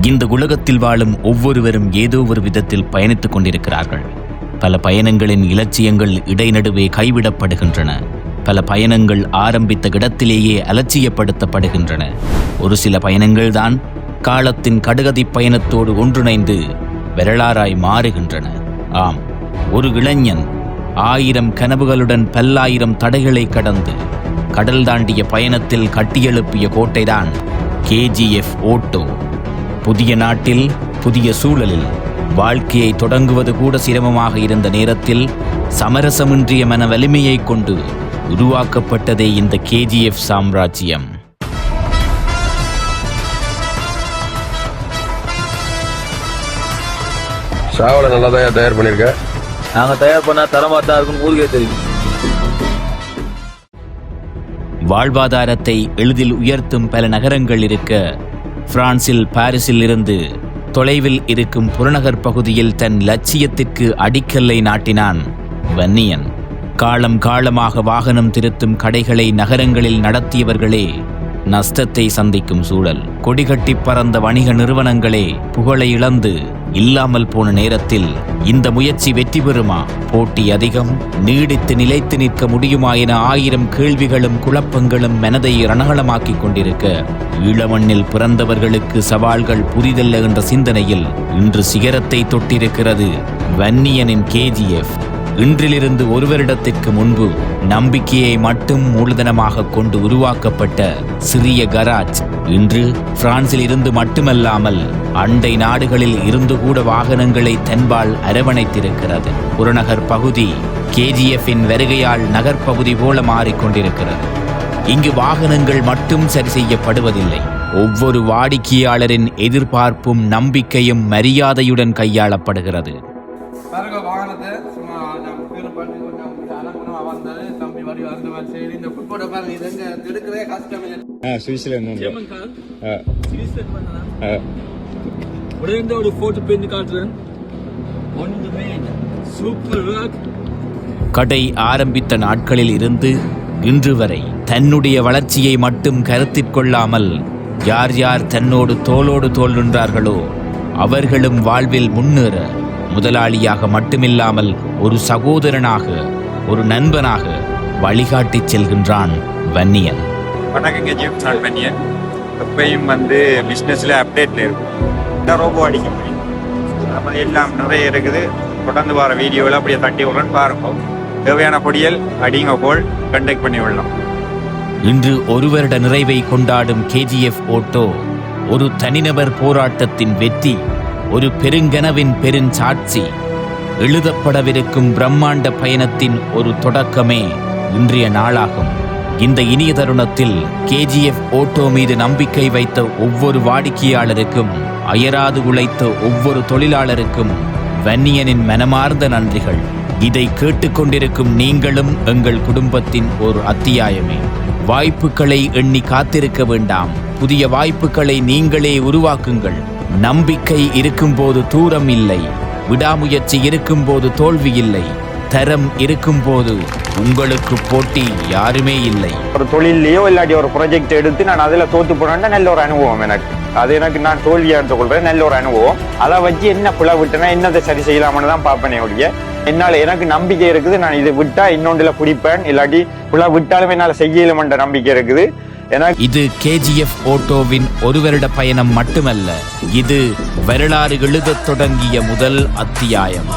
இந்த உலகத்தில் வாழும் ஒவ்வொருவரும் ஏதோ ஒரு விதத்தில் பயணித்துக் கொண்டிருக்கிறார்கள். பல பயணங்களின் இலட்சியங்கள் இடைநடுவே கைவிடப்படுகின்றன. பல பயணங்கள் ஆரம்பித்த இடத்திலேயே அலட்சியப்படுத்தப்படுகின்றன. ஒரு சில பயணங்கள் தான் காலத்தின் கடுகதி பயணத்தோடு ஒன்றிணைந்து வரலாறாய் மாறுகின்றன. ஆம், ஒரு இளைஞன் 1000 கனவுகளுடன் பல்லாயிரம் தடைகளை கடந்து கடல் தாண்டிய பயணத்தில் கட்டியெழுப்பிய கோட்டைதான் KGF ஓட்டோ. புதிய நாட்டில், புதிய சூழலில் வாழ்க்கையை தொடங்குவது கூட சிரமமாக இருந்த நேரத்தில் சமரசமின்றிய மன வலிமையை கொண்டு உருவாக்கப்பட்டதே இந்த KGF சாம்ராஜ்யம். சாவலை நல்லா தான் தயார் பண்ணிருக்க. நாங்க தயார் பண்ணா தரமா தான் இருக்கும், ஊருக்கே தெரியும். வாழ்வாதாரத்தை எளிதில் உயர்த்தும் பல நகரங்கள் இருக்க, பிரான்சில் பாரிஸில் இருந்து தொலைவில் இருக்கும் புறநகர் பகுதியில் தன் லட்சியத்திற்கு அடிக்கல்லை நாட்டினான் வன்னியன். காலம் காலமாக வாகனம் திருத்தும் கடைகளை நகரங்களில் நடத்தியவர்களே நஷ்டத்தை சந்திக்கும் சூழல். கொடிகட்டி பறந்த வணிக நிறுவனங்களே புகழை இழந்து இல்லாமல் போன நேரத்தில் இந்த முயற்சி வெற்றி பெறுமா? போட்டி அதிகம், நீடித்து நிலைத்து நிற்க முடியுமா என 1000 கேள்விகளும் குழப்பங்களும் மனதை ரணகளமாக்கிக் கொண்டிருக்க, ஈழமண்ணில் பிறந்தவர்களுக்கு சவால்கள் புரிதல்ல என்ற சிந்தனையில் இன்று சிகரத்தை தொட்டிருக்கிறது வன்னியனின் KGF. இன்றிலிருந்து ஒரு வருடத்திற்கு முன்பு நம்பிக்கையை மட்டும் மூலதனமாக கொண்டு உருவாக்கப்பட்ட சிறிய கராஜ் இன்று பிரான்சில் இருந்து மட்டுமல்லாமல் அண்டை நாடுகளில் இருந்து கூட வாகனங்களை தன்பால் அரவணைத்திருக்கிறது. புறநகர் பகுதி KGF-இன் வருகையால் நகர்ப்பகுதி போல மாறிக்கொண்டிருக்கிறது. இங்கு வாகனங்கள் மட்டும் சரி செய்யப்படுவதில்லை, ஒவ்வொரு வாடிக்கையாளரின் எதிர்பார்ப்பும் நம்பிக்கையும் மரியாதையுடன் கையாளப்படுகிறது. கடை ஆரம்பித்த நாட்களில் இருந்து இன்று வரை தன்னுடைய வளர்ச்சியை மட்டும் கருத்தில் கொள்ளாமல் யார் யார் தன்னோடு தோளோடு தோள் நின்றார்களோ அவர்களும் வாழ்வில் முன்னேற முதலாளியாக மட்டுமில்லாமல் ஒரு சகோதரனாக, ஒரு நண்பனாக வழிகாட்டிச் செல்கின்றான் வன்னியன். வணக்கங்க ஜிம், நான் வன்னியன். எப்பயும் பிஸ்னஸில் அப்டேட்டில் இருக்கும். ரோபோ அடிக்க முடியும், நம்ம எல்லாம் நிறைய இருக்குது. தொடர்ந்து வர வீடியோவில் அப்படியே தட்டி விடுறேன்னு பாருங்க. தேவையான பொடியல் அடிங்க போல் கண்டக்ட் பண்ணி விடலாம். இன்று ஒரு வருட நிறைவை கொண்டாடும் KGF ஓட்டோ ஒரு தனிநபர் போராட்டத்தின் வெற்றி, ஒரு பெருங்கனவின் பெருஞ்சாட்சி. எழுதப்படவிருக்கும் பிரம்மாண்ட பயணத்தின் ஒரு தொடக்கமே இன்றைய நாளாகும். இந்த இனிய தருணத்தில் KGF ஓட்டோ மீது நம்பிக்கை வைத்த ஒவ்வொரு வாடிக்கையாளருக்கும், அயராது உழைத்த ஒவ்வொரு தொழிலாளருக்கும் வன்னியனின் மனமார்ந்த நன்றிகள். இதை கேட்டுக்கொண்டிருக்கும் நீங்களும் எங்கள் குடும்பத்தின் ஒரு அத்தியாயமே. வாய்ப்புகளை எண்ணி காத்திருக்க வேண்டாம், புதிய வாய்ப்புகளை நீங்களே உருவாக்குங்கள். நம்பிக்கை இருக்கும்போது தூரம் இல்லை, விடாமுயற்சி இருக்கும்போது தோல்வி இல்லை, தரம் இருக்கும்போது உங்களுக்கு போட்டி யாருமே இல்லை. ஒரு தொழிலையோ இல்லாட்டி ஒரு ப்ராஜெக்ட் எடுத்து நான் அதில் தோத்து போனேன்னா நல்ல ஒரு அனுபவம் எனக்கு. அது எனக்கு நான் தோல்வியாக எடுத்துக்கொள்றேன், நல்ல ஒரு அனுபவம். அதை வச்சு என்ன பிழை விட்டேன்னா என்னதை சரி செய்யலாம்னு தான் பார்ப்பேனே ஒழிய, என்னால் எனக்கு நம்பிக்கை இருக்குது. நான் இதை விட்டா இன்னொன்றுல பிடிப்பேன், இல்லாட்டி பிழை விட்டாலும் என்னால் செய்யலுமென்ற நம்பிக்கை இருக்குது. இது KGF ஓட்டோவின் ஒரு வருட பயணம் மட்டுமல்ல, இது வரலாறு எழுதத் தொடங்கிய முதல் அத்தியாயம்.